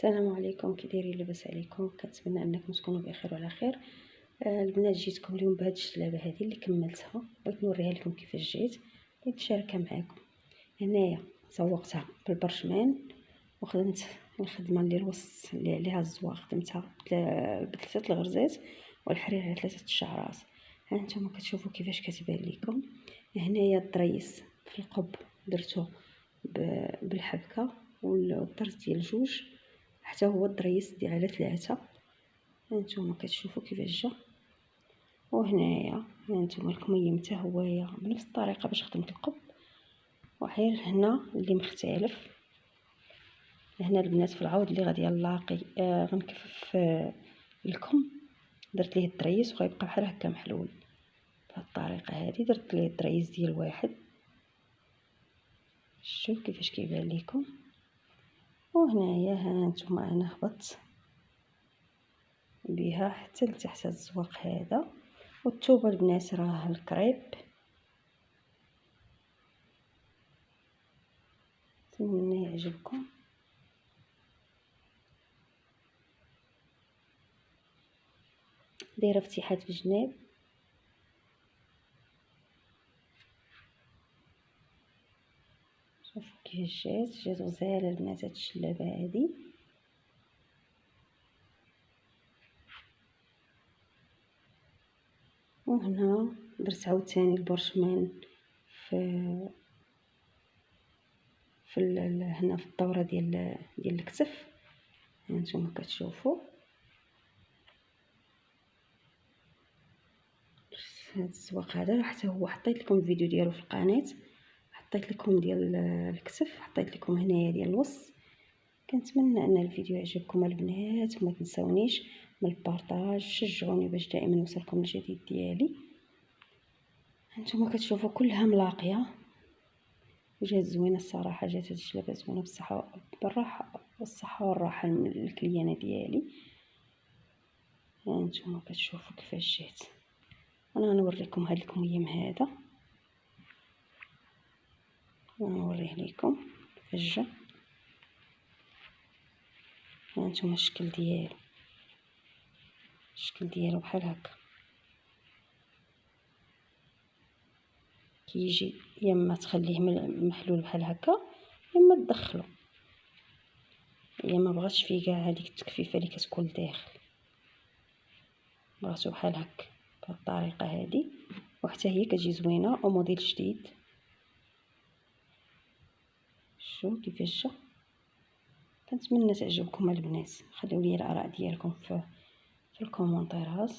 السلام عليكم، كي دايرين؟ لاباس عليكم؟ كنتمنى انكم تكونوا بخير وعلى خير. البنات جيتكم اليوم بهاد الجلابه هذه اللي كملتها، بغيت نوريها لكم كيفاش جات، بغيت نشاركها معكم. هنايا زوقتها بالبرشمان وخدمت الخدمه اللي الوسط اللي عليها الزواق، خدمتها بثلاثه الغرزات والحرير على ثلاثه الشعرات. ها نتوما كتشوفوا كيفاش كتبان لكم. هنايا الضريس في القب درتو بالحبكه والطرز ديال جوج، حتى هو الضريس ديال على ثلاثة. هانتوما كتشوفوا كيفاش جا. وهنايا هانتوما الكميم حتى هويا بنفس الطريقه باش خدمت القب، وغير هنا اللي مختلف. هنا البنات في العوض اللي غادي نلاقي غنكفف الكم، درت ليه الضريس وغيبقى بحال هكا محلول بهاد الطريقه هذه. درت ليه الضريس ديال واحد، شوف كيفاش كيبان لكم. وهنايا هانتوما انا هبطت بها حتى لتحت الزواق هذا. والثوبه البنات راه الكريب، نتمنى يعجبكم. دايره فتيحات في الجناب، شوفوا كيفاش جات غزاله البنات هاد الشلابه هادي. وهنا درت عاوتاني البرشمان هنا في الدوره ديال الكتف. هانتوما كتشوفوا هاد الزواق هذا راه حتى هو حطيت لكم الفيديو ديالو في القناه، حطيت لكم ديال الكتف، حطيت لكم هنايا ديال الوسط. كنتمنى ان الفيديو يعجبكم البنات، وما تنسونيش من البارطاج، شجعوني باش دائما يوصلكم الجديد ديالي. هانتوما كتشوفوا كلها ملاقيه وجات زوينه الصراحه. جات هاد الجلابه زوينه بالصحه بالراحه والصحه والراحه للكليانه ديالي. هانتوما كتشوفوا كيفاش جات. انا غنوريكم هاد الكميم هذا، ونوريه لكم كيفاش جا. هانتوما الشكل ديالو بحال هكا. كيجي يا اما تخليه محلول بحال هكا، يا اما تدخلو، يا ما بغاتش فيه كاع هذيك التكفيفه اللي كتكون لداخل، بغاتو بحال هكا بهاد الطريقه هذه. وحتى هي كتجي زوينه وموديل جديد. شوفوا كيفاش جا. كنتمنى تعجبكم البنات. خليو لي الاراء ديالكم في الكومونتيرات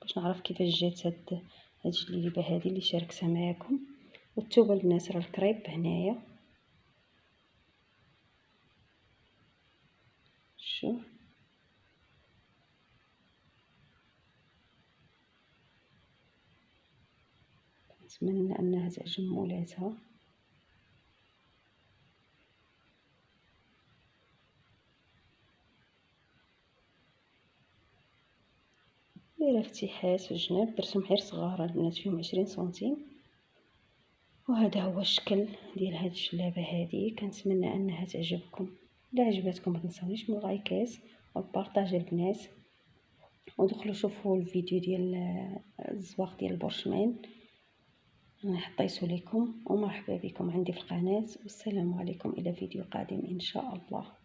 باش نعرف كيفاش جات هاد الجليبه هذه اللي شاركتها معكم. والثوبه البنات راه الكريب هنايا، شوف نتمنى انها تعجب مولاتها. دايره فتيحات في الجناب، درتهم غير صغار البنات، فيهم 20 سنتيم. وهذا هو الشكل ديال هاد الجلابه هذه. كنتمنى انها تعجبكم. الا عجبتكم ما تنساونيش من اللايكات والبارطاج البنات، ودخلوا شوفوا الفيديو ديال الزواق ديال البرشمان انا حطيته لكم. ومرحبا بكم عندي في القناه، والسلام عليكم الى فيديو قادم ان شاء الله.